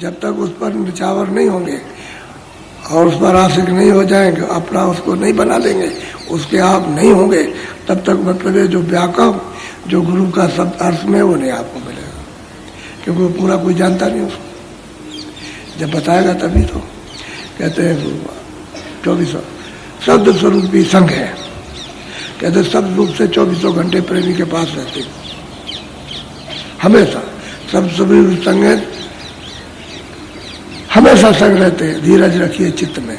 जब तक उस पर निछावर नहीं होंगे और उस पर आशिक नहीं हो जाएंगे, अपना उसको नहीं बना लेंगे, उसके आप नहीं होंगे, तब तक मतलब ये जो व्यापक जो गुरु का शब्द अर्थ में वो नहीं आपको मिलेगा, क्योंकि वो पूरा कोई जानता नहीं उसको। जब बताएगा तभी तो कहते हैं 24 शब्द स्वरूप भी संघ है, कहते शब्द रूप से 24 घंटे प्रेमी के पास रहते हमेशा। शब्द स्वरूप संघ है, हमेशा संग रहते हैं। धीरज रखिए चित्त में,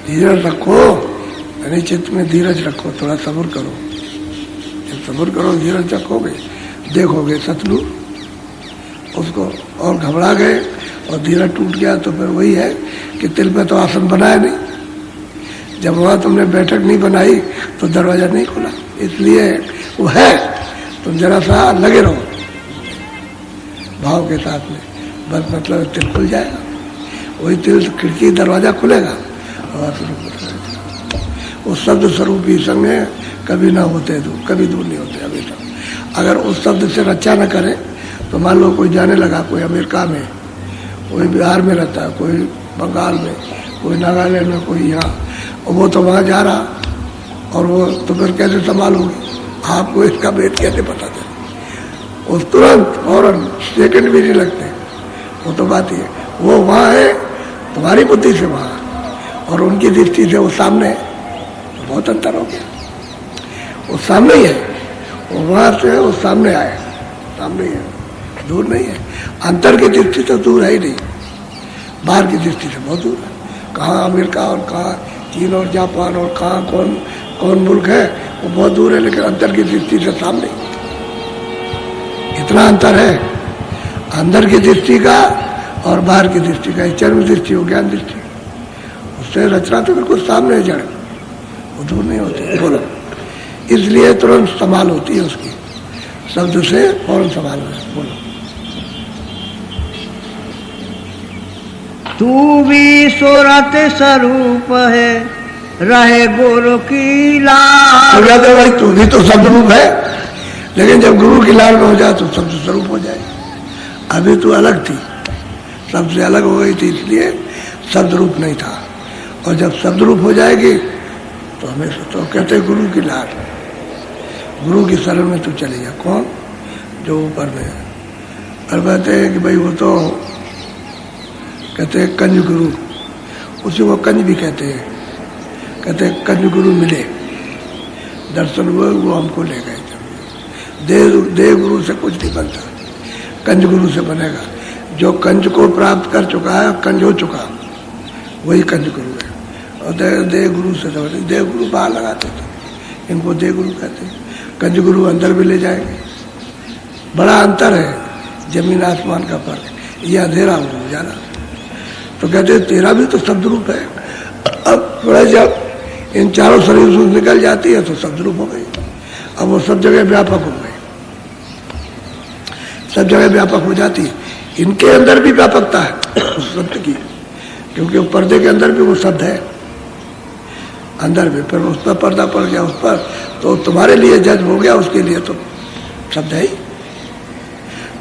धीरज रखो, यानी चित्त में धीरज रखो, थोड़ा सब्र करो। जब सब्र करो, धीरज रखोगे, देखोगे शत्रु उसको और घबरा गए और धीरज टूट गया, तो फिर वही है कि तिल पे तो आसन बनाया नहीं। जब वहां तुमने बैठक नहीं बनाई तो दरवाजा नहीं खुला, इसलिए वो है, तुम जरा सा लगे रहो भाव के साथ में, बस मतलब तिल खुल जाएगा। वही तिल खिड़की दरवाजा खुलेगा और वो शब्द स्वरूप ही संग है, कभी ना होते दूर, कभी दूर नहीं होते हमेशा। अगर उस शब्द से रक्षा न करें तो मान लो कोई जाने लगा, कोई अमेरिका में, कोई बिहार में रहता है, कोई बंगाल में, कोई नागालैंड में, कोई यहाँ, और वो तो वहाँ जा रहा और वो तो फिर कैसे संभालोगे? आपको इसका भेद कैसे पता चले? उस तुरंत फौरन सेकंड भी नहीं लगते, वो तो बात ही है। वो वहाँ है तुम्हारी बुद्धि से वहाँ, और उनकी दृष्टि से वो सामने है, तो बहुत अंतर हो गया। वो सामने ही है, वो वहाँ से वो सामने आए, सामने ही है, दूर नहीं है। अंतर की दृष्टि से दूर है ही नहीं, बाहर की दृष्टि से बहुत दूर है। कहाँ अमेरिका और कहाँ चीन और जापान और कहाँ कौन कौन मुल्क है, वो बहुत दूर है, लेकिन अंतर की दृष्टि से सामने। इतना अंतर है अंदर की दृष्टि का और बाहर की दृष्टि का, चर्म दृष्टि हो, ज्ञान दृष्टि, उससे रचना तो बिल्कुल सामने है, जड़ वो दूर नहीं होती। बोलो, इसलिए तुरंत संभाल होती है उसकी, शब्द से फौरन संभाल है। बोलो, तू भी सूरत स्वरूप है, रहे गुरु की लाल। तो भाई तू भी तो शब्द रूप है, लेकिन जब गुरु की लाल में हो जाए तो शब्द स्वरूप हो जाए। अभी तू अलग थी, सबसे अलग हो गई थी, इसलिए शब्द रूप नहीं था। और जब शब्द रूप हो जाएगी तो हमेशा तो कहते हैं गुरु की लाल, गुरु की शरण में तू चले जा। कौन? जो ऊपर में है। और कहते हैं कि भाई वो तो कहते हैं कंज गुरु, उसी को कंज भी कहते हैं। कहते हैं कंज गुरु मिले, दर्शन हुए, वो हमको ले गए। देव गुरु से कुछ नहीं बनता, कंज गुरु से बनेगा। जो कंज को प्राप्त कर चुका है, कंज हो चुका, वही कंज गुरु है। और देव गुरु से देव गुरु बाहर लगाते थे, इनको देव गुरु कहते हैं। कंज गुरु अंदर भी ले जाएंगे। बड़ा अंतर है, जमीन आसमान का फर्क। ये अंधेरा हो उजाला, तो कहते हैं तेरा भी तो शब्द रूप है। अब थोड़ा जब इन चारों शरीर से निकल जाती है तो शब्द रूप हो गई। अब वो सब जगह व्यापक हो गए, सब जगह व्यापक हो जाती है। इनके अंदर भी व्यापकता है उस शब्द की, क्योंकि वो पर्दे के अंदर भी वो शब्द है, अंदर भी। फिर उस पर पर्दा पड़ गया, उस पर तो तुम्हारे लिए जज हो गया, उसके लिए तो शब्द है ही।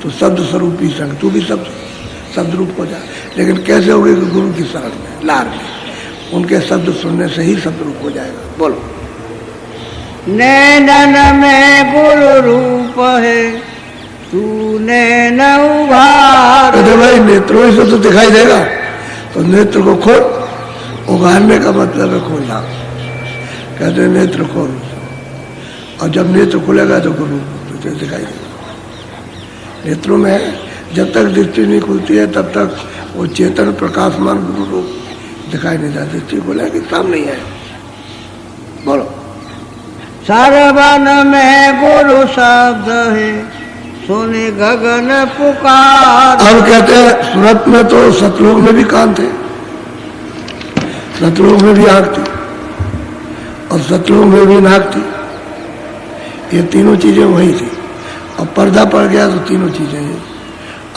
तो शब्द स्वरूप ही संग, तू भी शब्द रूप हो जा। लेकिन कैसे होगी? गुरु की शरण में, लार में, उनके शब्द सुनने से ही शब्द रूप हो जाएगा। बोलो, नैनन में गुरु रूप है, तू नैन उघार। कहते भाई नेत्रों से तो दिखाई देगा, तो नेत्र को खोल। उघारने का मतलब है खोलना। कहते नेत्र खोल, और जब नेत्र खुलेगा तो गुरु तो दिखाई देगा। नेत्रों में जब तक दृष्टि नहीं खुलती है तब तक वो चेतन प्रकाशमान गुरु रूप दिखाई नहीं देता। दृष्टि खुलेगी सामने ही है। बोलो, सरवन में गुरु शब्द है, सुने गगन पुकार। अब कहते हैं सूरत में तो सतलोक में भी कान थे, सतलोक में भी आंख थी, और सतलोक में भी नाक थी। ये तीनों चीजें वही थी। और पर्दा पड़ गया तो तीनों चीजें हैं,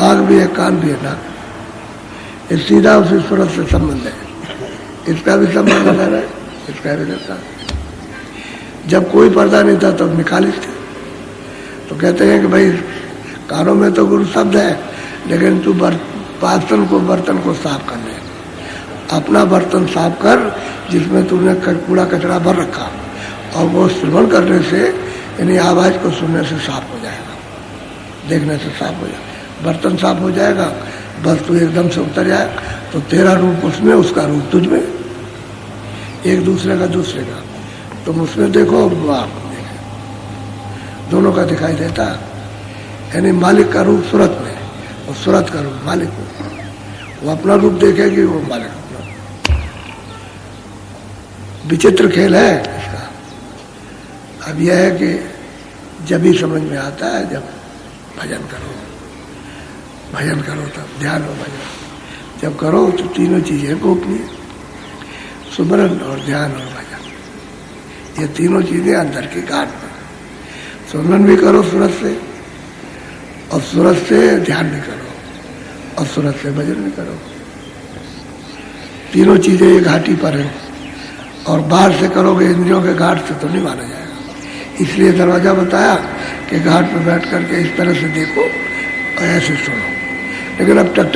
आंख भी है, कान भी है, नाक। ये सीधा उसी सूरत से संबंध है। इसका भी संबंध है, इसका भी रहता है। जब कोई पर्दा नहीं था तब तो निकाली थी। तो कहते हैं कि भाई कानों में तो गुरु शब्द है, लेकिन तू पासन को, बर्तन को साफ कर ले। अपना बर्तन साफ कर जिसमें तूने कूड़ा कचरा भर रखा, और वो श्रवण करने से यानी आवाज को सुनने से साफ हो जाएगा, देखने से साफ हो जाएगा, बर्तन साफ हो जाएगा। बस तू एकदम से उतर जाए तो तेरा रूप उसमें, उसका रूप तुझ में, एक दूसरे का दूसरे का। तुम उसमें देखो, वो आपको देखे, दोनों का दिखाई देता। यानी मालिक का रूप सूरत में और सूरत का रूप मालिक में। वो अपना रूप देखेगी, वो मालिक अपना। विचित्र खेल है इसका। अब यह है कि जब ही समझ में आता है जब भजन करो, भजन करो तब ध्यान हो, भजन जब करो तो तीनों चीजें गोपनीय, सुमरन और ध्यान और भजन, ये तीनों चीजें अंदर की गांठ में। सुमरन भी करो सूरत से, और सूरत से ध्यान भी करो, और सूरत से भजन भी करो। तीनों चीजें ये घाटी पर हैं, और बाहर से करोगे इंद्रियों के घाट से तो नहीं माना जाएगा। इसलिए दरवाजा बताया कि घाट पर बैठ करके इस तरह से देखो और ऐसे सुनो। लेकिन अब तक